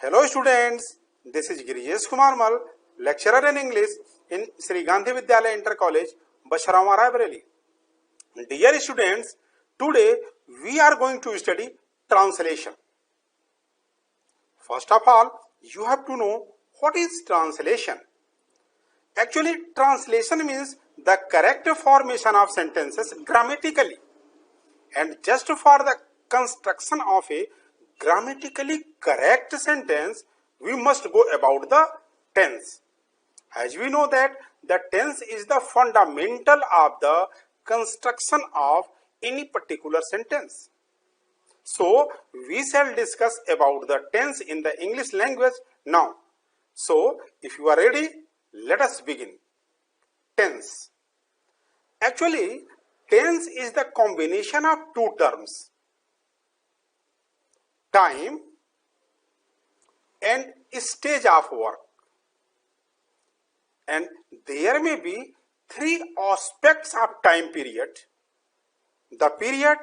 Hello students, this is Girijesh Kumar Mal, lecturer in English in Sri Gandhi Vidyalaya Inter College, Basharama Raebareli. Dear students, today we are going to study translation. First of all, you have to know what is translation. Actually, translation means the correct formation of sentences grammatically. And just for the construction of a grammatically correct sentence, we must go about the tense. As we know that the tense is the fundamental of the construction of any particular sentence. So, we shall discuss about the tense in the English language now. So, if you are ready, let us begin. Tense. Actually, tense is the combination of two terms, time and stage of work. And there may be three aspects of time period. The period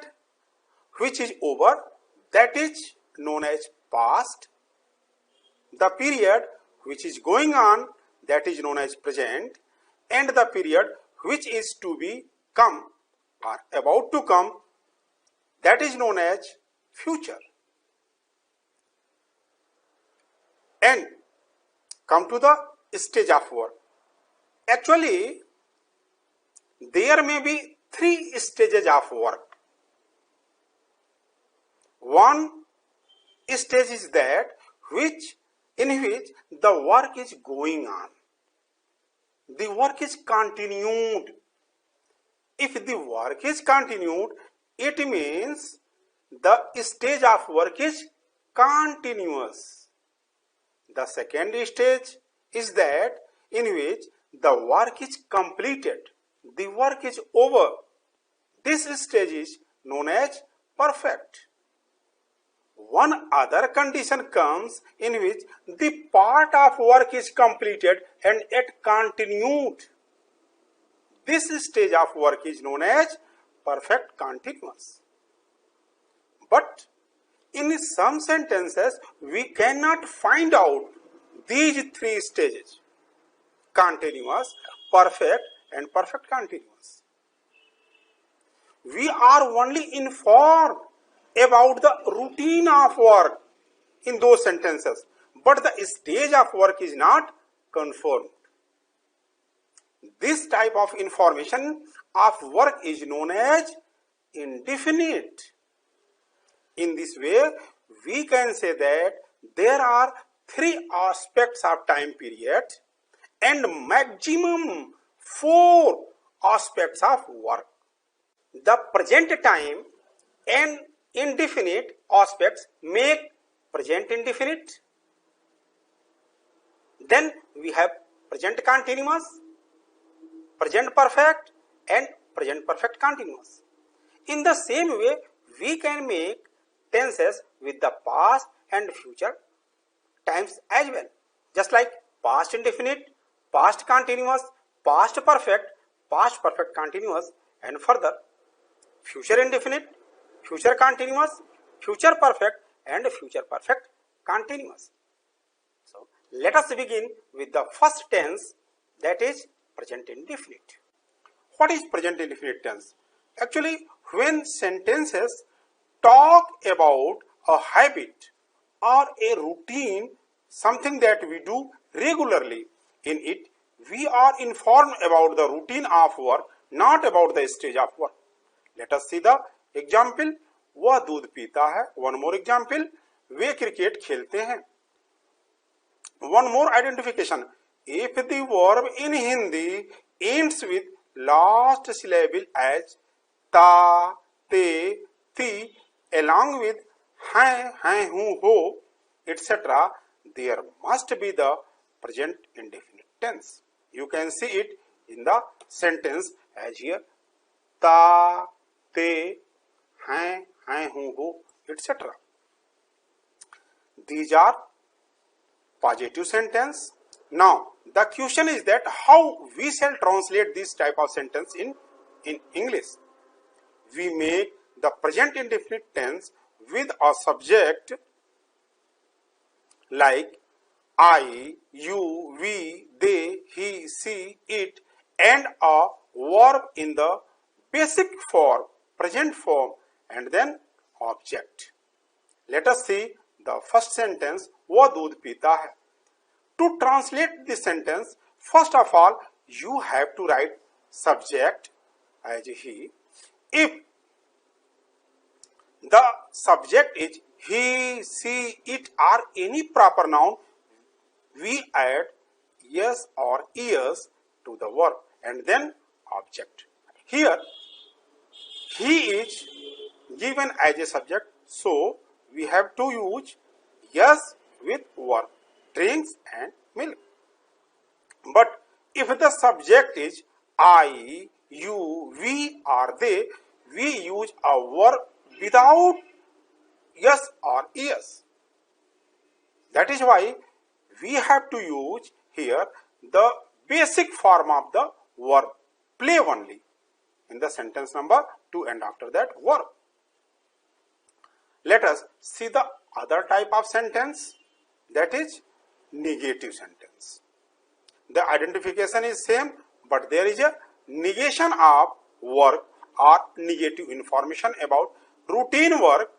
which is over, that is known as past. The period which is going on, that is known as present. And the period which is to be come or about to come, that is known as future. And come to the stage of work. Actually, there may be three stages of work. One stage is that in which the work is going on. The work is continued. If the work is continued, it means the stage of work is continuous. The second stage is that in which the work is completed. The work is over. This stage is known as perfect. One other condition comes in which the part of work is completed and it continued. This stage of work is known as perfect continuous. But in some sentences, we cannot find out these three stages: continuous, perfect, and perfect continuous. We are only informed about the routine of work in those sentences, but the stage of work is not confirmed. This type of information of work is known as indefinite. In this way, we can say that there are three aspects of time period and maximum 4 aspects of work. The present time and indefinite aspects make present indefinite. Then we have present continuous, present perfect, and present perfect continuous. In the same way, we can make tenses with the past and future times as well. Just like past indefinite, past continuous, past perfect continuous, and further future indefinite, future continuous, future perfect, and future perfect continuous. So, let us begin with the first tense, that is present indefinite. What is present indefinite tense? Actually, when sentences talk about a habit or a routine, something that we do regularly, in it we are informed about the routine of work, not about the stage of work. Let us see the example. वह दूध पीता है. One more example. वे cricket खेलते हैं. One more identification. If the verb in Hindi ends with last syllable as ta, te, thi, along with hai, hu, ho, etc., there must be the present indefinite tense. You can see it in the sentence as here: ta, te, hai, hu, ho, etc. These are positive sentence. Now, the question is that how we shall translate this type of sentence in English. We make the present indefinite tense with a subject like I, you, we, they, he, she, it, and a verb in the basic form, present form, and then object. Let us see the first sentence, वो दूध पीता है. To translate this sentence, first of all, you have to write subject as he. If the subject is he, she, it, or any proper noun, we add yes or es to the verb and then object. Here, he is given as a subject, so we have to use yes with verb, drinks and milk. But if the subject is I, you, we or they, we use a verb without yes or es. That is why we have to use here the basic form of the verb, play only, in the sentence number 2 and after that verb. Let us see the other type of sentence, that is negative sentence. The identification is same, but there is a negation of work or negative information about routine work,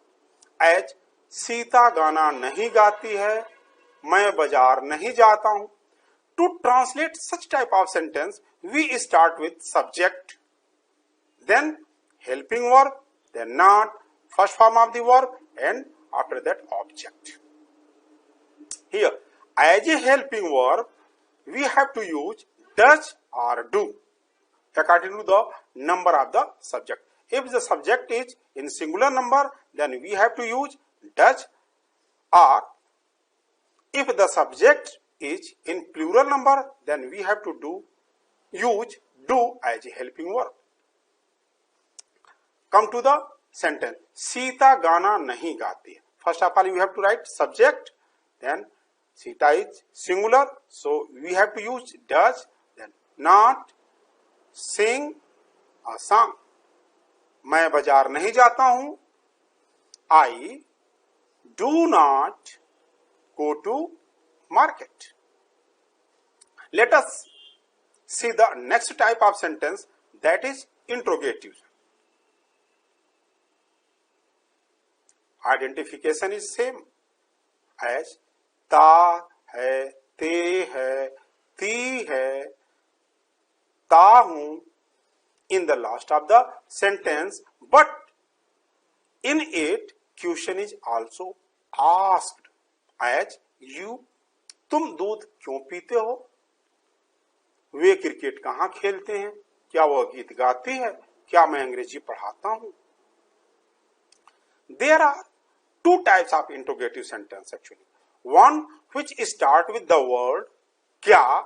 as Sita गाना नहीं गाती है, मैं बाजार नहीं जाता हूं. To translate such type of sentence, we start with subject, then helping verb, then not, first form of the verb, and after that object. Here, as a helping verb, we have to use does or do according to the number of the subject. If the subject is in singular number, then we have to use does, or if the subject is in plural number, then we have to use do as a helping verb. Come to the sentence, Sita गाना नहीं गाती है. First of all, you have to write subject, then Sita is singular, so we have to use does, then not, sing a song. मैं बाजार नहीं जाता हूं, I do not go to market. Let us see the next type of sentence, that is interrogative. Identification is same as ता है, ते है, ती है, ता हूं in the last of the sentence, but in it question is also asked as you, तुम दूध क्यों पीते हो, वे क्रिकेट कहां खेलते हैं, क्या वह गीत गाती है, क्या मैं अंग्रेजी पढ़ाता हूं. There are two types of interrogative sentence actually. One which start with the word kya.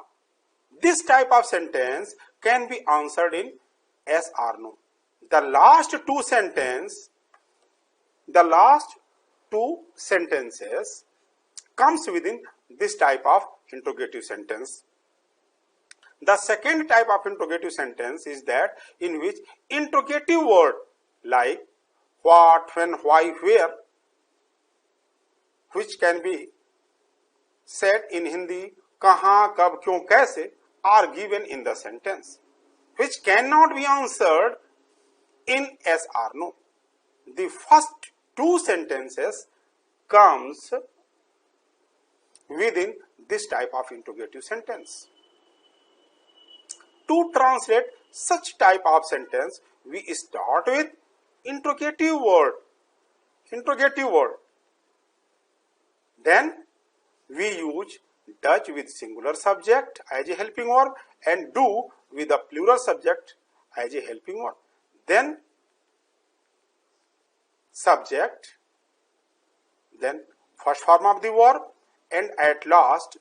This type of sentence can be answered in yes or no. The last two sentences comes within this type of interrogative sentence. The second type of interrogative sentence is that in which interrogative word like what, when, why, where, which can be said in Hindi, kahan, kab, kyun, kaise, are given in the sentence, which cannot be answered in yes or no. The first two sentences comes within this type of interrogative sentence. To translate such type of sentence, we start with interrogative word. Then we use does with singular subject as a helping verb and do with a plural subject as a helping verb. Then subject, then first form of the verb, and at last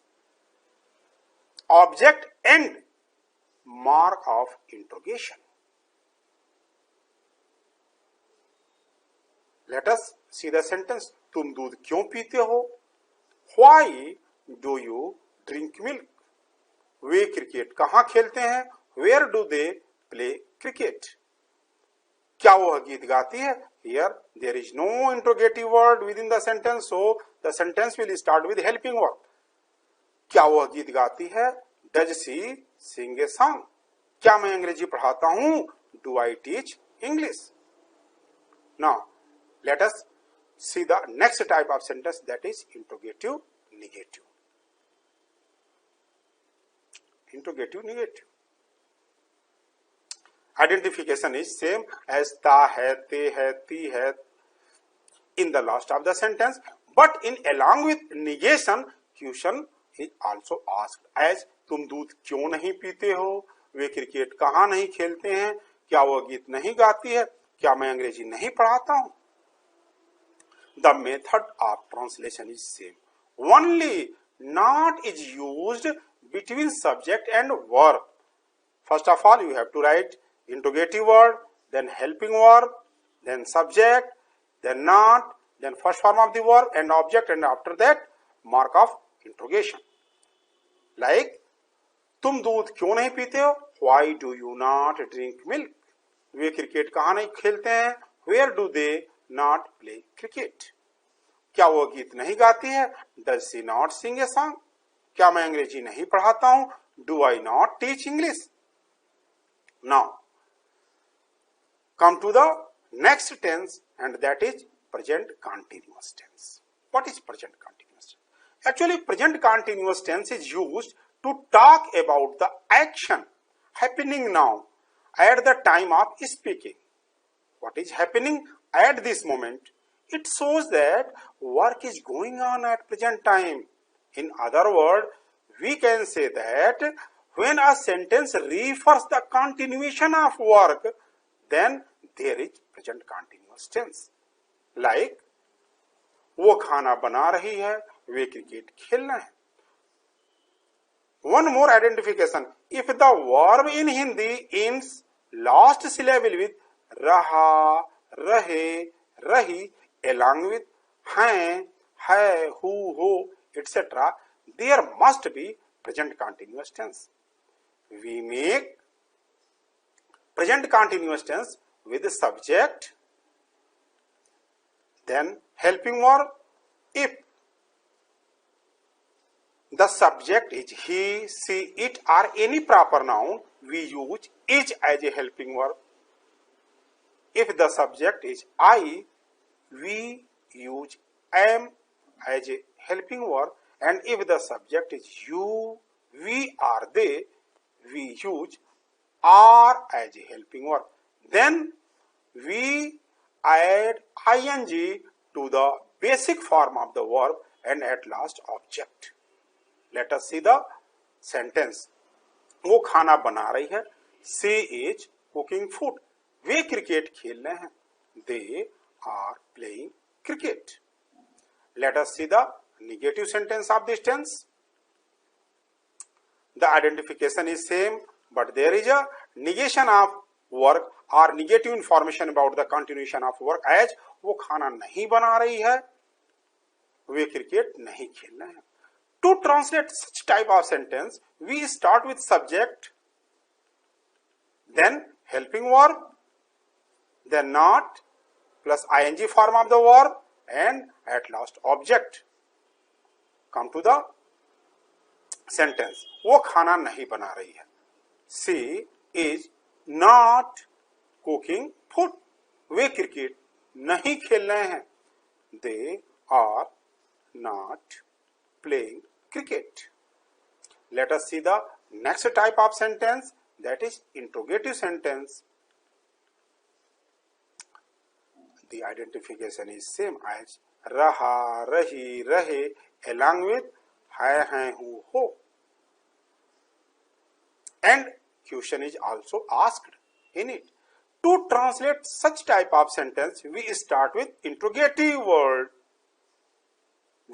object and mark of interrogation. Let us see the sentence, तुम दूध क्यों पीते हो, why do you drink milk, way cricket कहां खेलते हैं, where do they play cricket, क्या क्या वह गीत गाती है? Here there is no interrogative word within the sentence, so the sentence will start with helping word. क्या वह गीत गाती है? Does she sing a song? क्या मैं अंग्रेजी पढ़ाता हूं? Do I teach English? Now let us see the next type of sentence, that is interrogative negative. Interrogative negative. Identification is same as ta hai, te hai, ti hai in the last of the sentence, but in along with negation, question is also asked as तुम दूध क्यों नहीं पीते हो? वे cricket कहाँ नहीं खेलते हैं? क्या वह गीत नहीं गाती है? क्या मैं अंग्रेजी नहीं पढ़ाता हूं? The method of translation is same. Only not is used between subject and verb. First of all, you have to write interrogative word, then helping verb, then subject, then not, then first form of the verb and object, and after that mark of interrogation. Like, तुम दूध क्यों नहीं पीते हो? Why do you not drink milk? Way cricket कहाँ नहीं खेलते हैं? Where do they not play cricket? क्या वो गीत नहीं गाती है? Does she not sing a song? क्या मैं अंग्रेजी नहीं पढ़ाता हूं? Do I not teach English? Now come to the next tense, and that is present continuous tense. What is present continuous tense? Actually, present continuous tense is used to talk about the action happening now at the time of speaking. What is happening at this moment? It shows that work is going on at present time. In other words, we can say that when a sentence refers the continuation of work, then there is present continuous tense. Like, वो खाना बना रही है, वे cricket खेल रहे हैं. One more identification. If the verb in Hindi ends last syllable with raha, rahe, rahi, along with hain, hai, hu, ho, etc., there must be present continuous tense. We make present continuous tense with the subject, then helping verb. If the subject is he, she, it, or any proper noun, we use is as a helping verb. If the subject is I, we use am as a helping verb. And if the subject is you, we, or they, we use are as a helping verb. Then we add ing to the basic form of the verb and at last object. Let us see the sentence. वो खाना बना रही है. She is cooking food. Way cricket खेल रहे हैं. They are playing cricket. Let us see the negative sentence of this tense. The identification is same, but there is a negation of work or negative information about the continuation of work as वो खाना नहीं बना रही है, वे cricket नहीं खेल रहे हैं. To translate such type of sentence, we start with subject, then helping verb, then not, plus ing form of the verb, and at last object. Come to the sentence. वो खाना नहीं बना रही है. She is not cooking food. Way cricket नहीं खेल रहे हैं. They are not playing cricket. Let us see the next type of sentence, that is interrogative sentence. The identification is same as raha, rahi, rahe, along with hai, hain, hu, ho. And question is also asked in it. To translate such type of sentence, we start with interrogative word,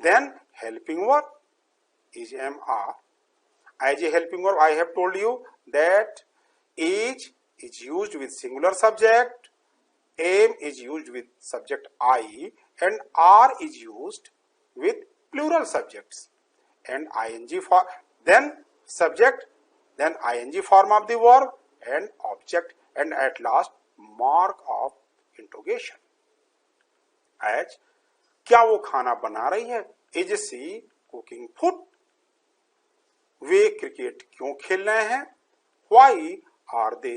then helping verb is am, are. As a helping verb, I have told you that is used with singular subject, am is used with subject I, and are is used with plural subjects. And ing for then subject, then ing form of the verb and object, and at last mark of interrogation. As क्या वो खाना बना रही है? Is she cooking food? वे cricket क्यों खेल रहे हैं? Why are they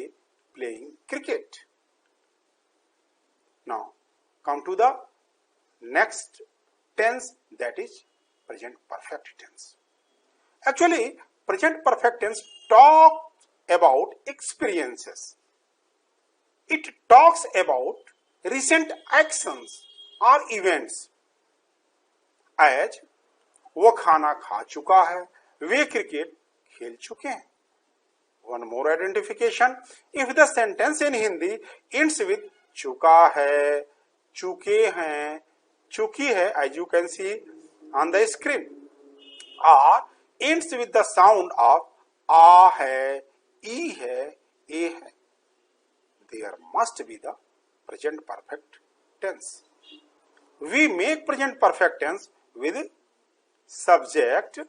playing cricket? Now come to the next tense, that is present perfect tense. Actually, present perfect tense talks about experiences. It talks about recent actions or events. As वो खाना खा चुका है, वे cricket खेल चुके हैं. One more identification. If the sentence in Hindi ends with चुका है, चुके हैं, चुकी है, as you can see on the screen, or ends with the sound of आ है, ई है, ए है, there must be the present perfect tense. We make present perfect tense with subject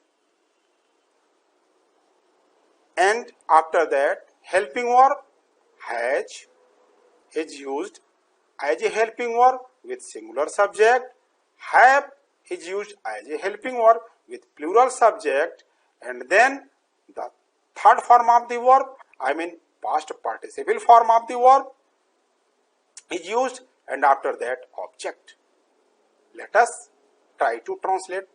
and after that helping verb has is used as a helping verb with singular subject. Have is used as a helping verb with plural subject, and then the third form of the verb, I mean past participle form of the verb, is used, and after that object. Let us try to translate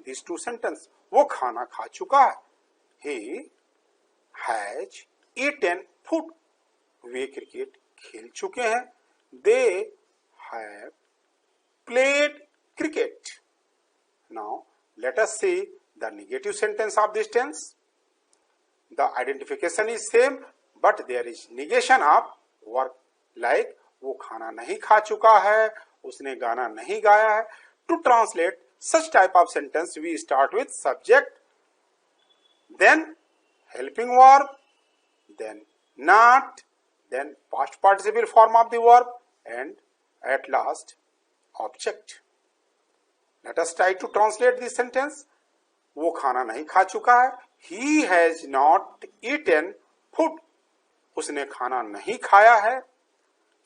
these two sentences. वो खाना खा चुका है. He has eaten food. Way cricket खेल चुके हैं. They have played cricket. Now let us see the negative sentence of this tense. The identification is same, but there is negation of verb. Like वो खाना नहीं खा चुका है, उसने गाना नहीं गाया है. To translate such type of sentence, we start with subject, then helping verb, then not, then past participle form of the verb, and at last object. Let us try to translate this sentence. वो खाना नहीं खा चुका है. He has not eaten food. उसने खाना नहीं खाया है.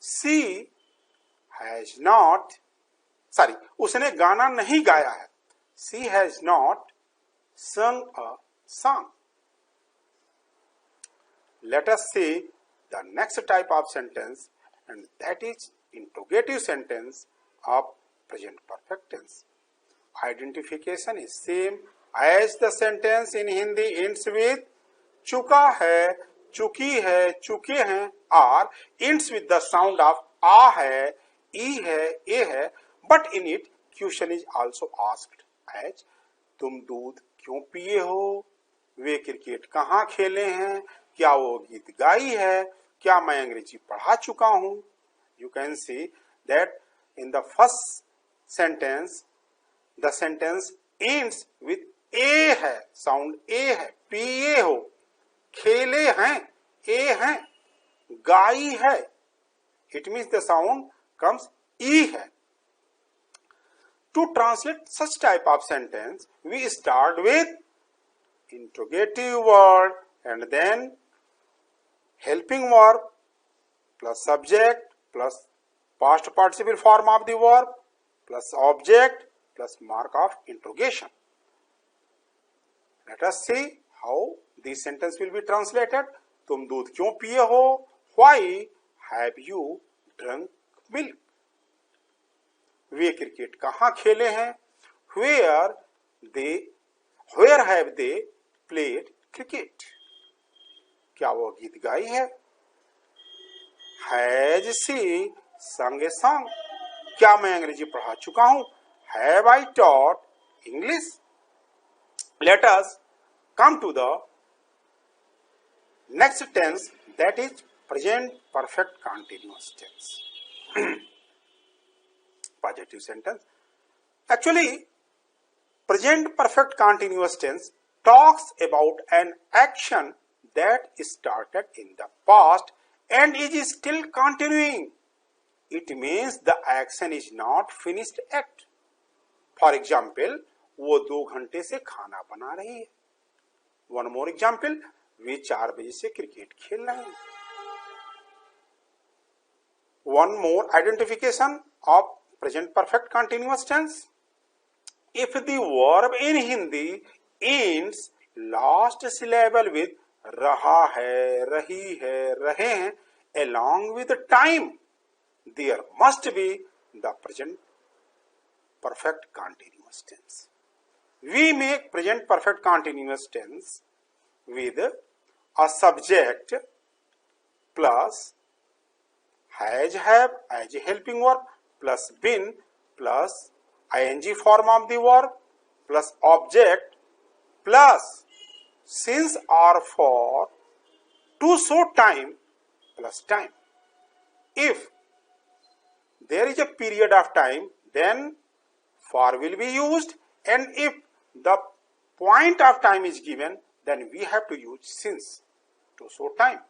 She has not, sorry, उसने गाना नहीं गाया है. She has not sung a song. Let us see the next type of sentence, and that is interrogative sentence of present perfect tense. Identification is same as the sentence in Hindi ends with चुका है, चुकी है, चुके हैं, or ends with the sound of आ है, ई है, ए है, but in it question is also asked as तुम दूध क्यों पिए हो? वे क्रिकेट कहाँ खेले हैं? क्या वो गीत गाई है? क्या मैं अंग्रेजी पढ़ा चुका हूँ? You can see that in the first sentence, the sentence ends with ए है, sound ए है, पिए हो, खेले हैं, ए हैं, गाई है. It means the sound comes ई है. To translate such type of sentence, we start with interrogative word and then helping verb plus subject plus past participle form of the verb plus object plus mark of interrogation. Let us see how this sentence will be translated. तुम दूध क्यों पिए हो? Why have you drunk milk? Way cricket कहाँ खेले हैं? Where have they played cricket? क्या वो गीत गाई है? Has she sung a song? क्या मैं अंग्रेजी पढ़ा चुका हूँ? Have I taught English? Let us come to the next tense, that is present perfect continuous tense. Positive sentence. Actually, present perfect continuous tense talks about an action that started in the past and is still continuing. It means the action is not finished yet. For example, वो 2 घंटे से खाना बना रही है. One more example, वे 4 बजे से cricket खेल रहे हैं. one more identification of present perfect continuous tense. If the verb in Hindi ends last syllable with रहा है, रही है, रहे हैं along with time, there must be the present perfect continuous tense. We make present perfect continuous tense with a subject plus has, have as a helping verb plus been plus ing form of the verb plus object plus since or for to show time plus time. If there is a period of time, then for will be used, and if the point of time is given, then we have to use since to show time.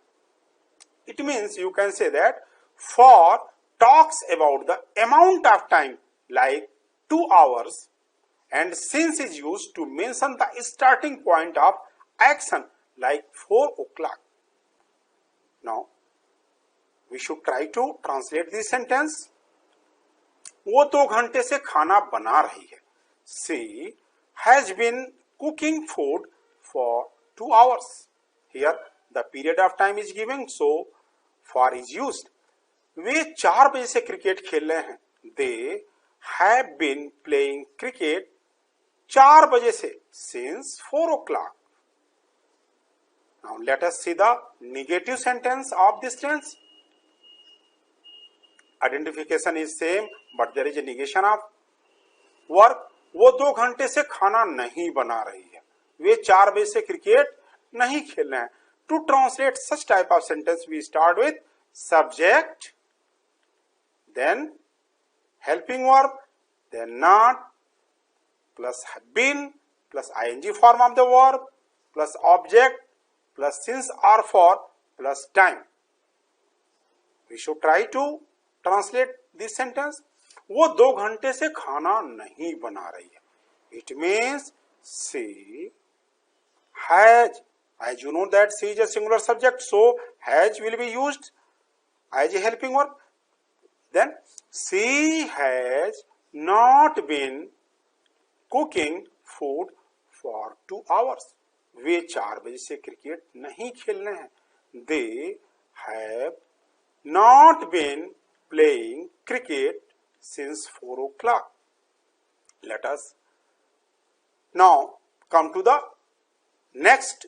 It means you can say that for talks about the amount of time like 2 hours, and since is used to mention the starting point of action like 4 o'clock. Now we should try to translate this sentence. वो 2 घंटे से खाना बना रही है. She has been cooking food for 2 hours. Here the period of time is given, so for is used. वे 4 बजे से cricket खेल रहे हैं. They have been playing cricket 4 बजे से since 4 o'clock. Now let us see the negative sentence of this tense. Identification is same, but there is a negation of verb. वो 2 घंटे से खाना नहीं बना रही है. वे 4 बजे से क्रिकेट नहीं खेल रहे हैं. To translate such type of sentence, we start with subject, then helping verb, then not, plus been, plus ing form of the verb, plus object, plus since or for, plus time. We should try to translate this sentence. वो 2 घंटे से खाना नहीं बना रही है. It means she has, as you know that she is a singular subject, so has will be used as a helping verb. Then she has not been cooking food for 2 hours. वे 4 बजे से cricket नहीं खेल रहे हैं. They have not been playing cricket since 4 o'clock. Let us now come to the next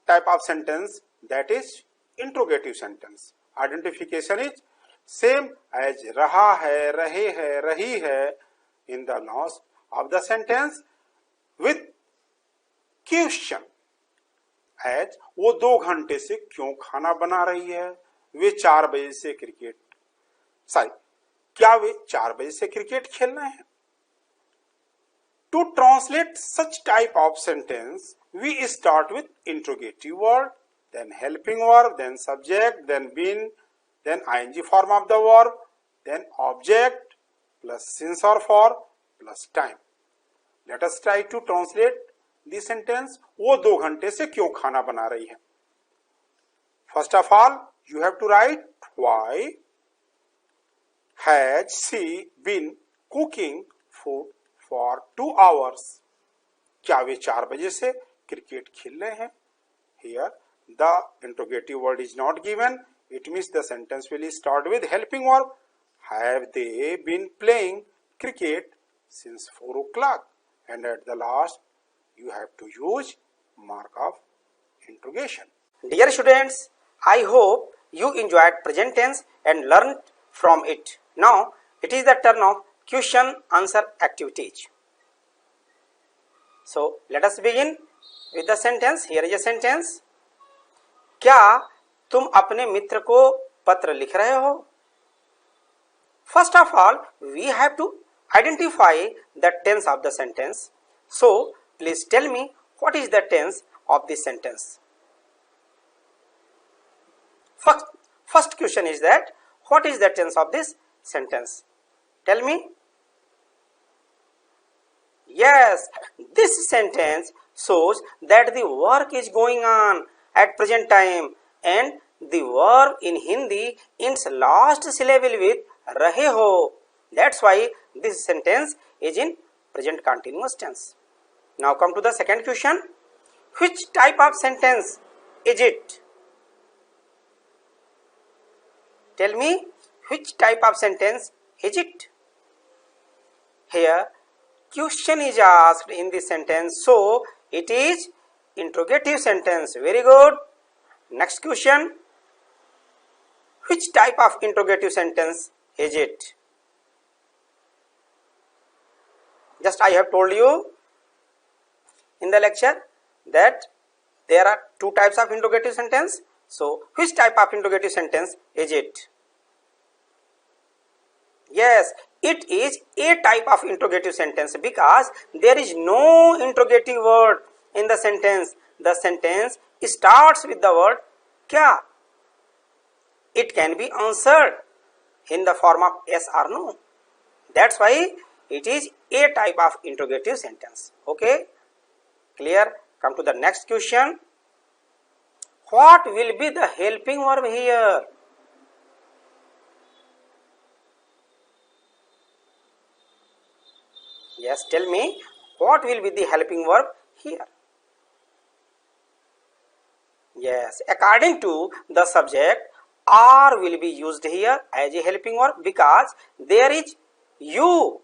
type of sentence, that is interrogative sentence. Identification is same as रहा है, रहे है, रही है in the last of the sentence with question. As वो 2 घंटे से क्यों खाना बना रही है? वे 4 बजे से क्रिकेट क्या वे 4 बजे से क्रिकेट खेल रहे हैं? To translate such type of sentence, we start with interrogative word, then helping verb, then subject, then been, then ing form of the verb, then object, plus since or for, plus time. Let us try to translate this sentence. वो 2 घंटे से क्यों खाना बना रही है? First of all, you have to write why has she been cooking food for 2 hours. क्या वे 4 बजे से क्रिकेट खेल रहे हैं? Here the interrogative word is not given. It means the sentence will start with helping verb. Have they been playing cricket since 4 o'clock? And at the last you have to use mark of interrogation. Dear students, I hope you enjoyed present tense and learned from it. Now it is the turn of question answer activities. So let us begin with the sentence. Here is a sentence. क्या तुम अपने मित्र को पत्र लिख रहे हो? First of all, we have to identify the tense of the sentence. So please tell me what is the tense of this sentence. First question is that what is the tense of this sentence? Tell me. Yes, this sentence shows that the work is going on at present time and the verb in Hindi ends last syllable with rahe ho. That's why this sentence is in present continuous tense. Now come to the second question. Which type of sentence is it? Tell me, which type of sentence is it? Here question is asked in this sentence, so it is interrogative sentence. Very good. Next question. Which type of interrogative sentence is it? Just I have told you in the lecture that there are two types of interrogative sentence. So which type of interrogative sentence is it? Yes, it is a type of interrogative sentence because there is no interrogative word in the sentence. The sentence starts with the word kya. It can be answered in the form of yes or no. That's why it is a type of interrogative sentence. Okay, clear? Come to the next question. What will be the helping verb here? Yes, tell me, what will be the helping verb here? Yes, according to the subject, are will be used here as a helping verb because there is you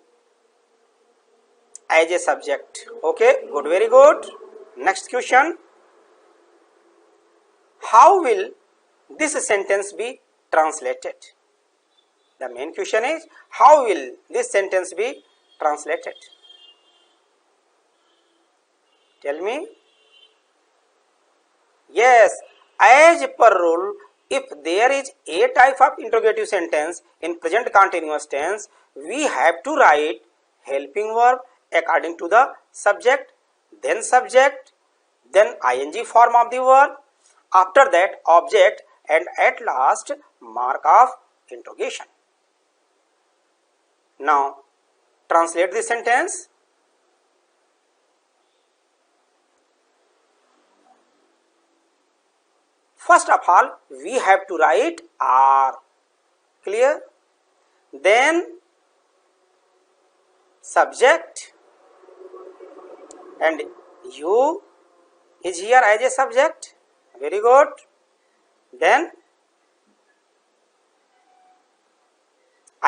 as a subject. Okay, good, very good. Next question. How will this sentence be translated? The main question is, how will this sentence be translated? Tell me. Yes, as per rule, if there is a type of interrogative sentence in present continuous tense, we have to write helping verb according to the subject, then ing form of the verb, after that object, and at last mark of interrogation. Now translate the sentence. First of all, we have to write are. Clear? Then subject, and you is here as a subject. Very good. Then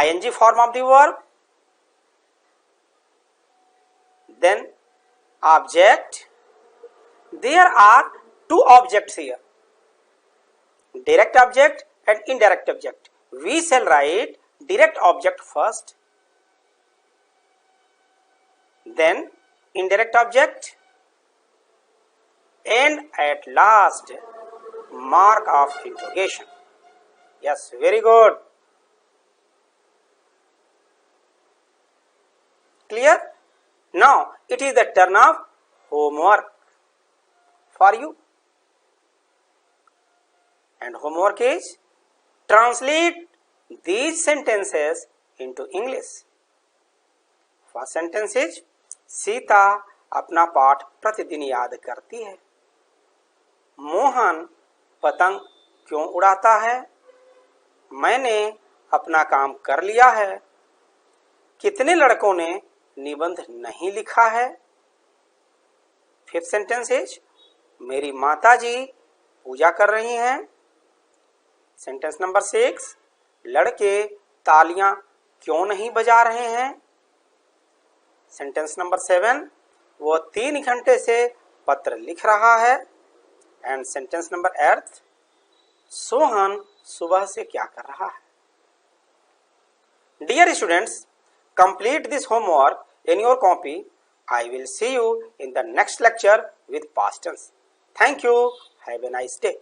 ing form of the verb, then object. There are two objects here, direct object and indirect object. We shall write direct object first, then indirect object, and at last mark of interrogation. Yes, very good. Clear? Now it is the turn of homework for you, and homework is translate these sentences into English. First sentence is, Sita अपना पाठ प्रतिदिन याद करती है। मोहन पतंग क्यों उड़ाता है? मैंने अपना काम कर लिया है। कितने लड़कों ने निबंध नहीं लिखा है? फिफ्थ सेंटेंस इज, मेरी माताजी पूजा कर रही हैं। सेंटेंस नंबर 6, लड़के तालियां क्यों नहीं बजा रहे हैं? सेंटेंस नंबर 7, वो 3 घंटे से पत्र लिख रहा है। एंड सेंटेंस नंबर 8, सोहन सुबह से क्या कर रहा है? Dear students, complete this homework in your copy. I will see you in the next lecture with past tense. Thank you. Have a nice day.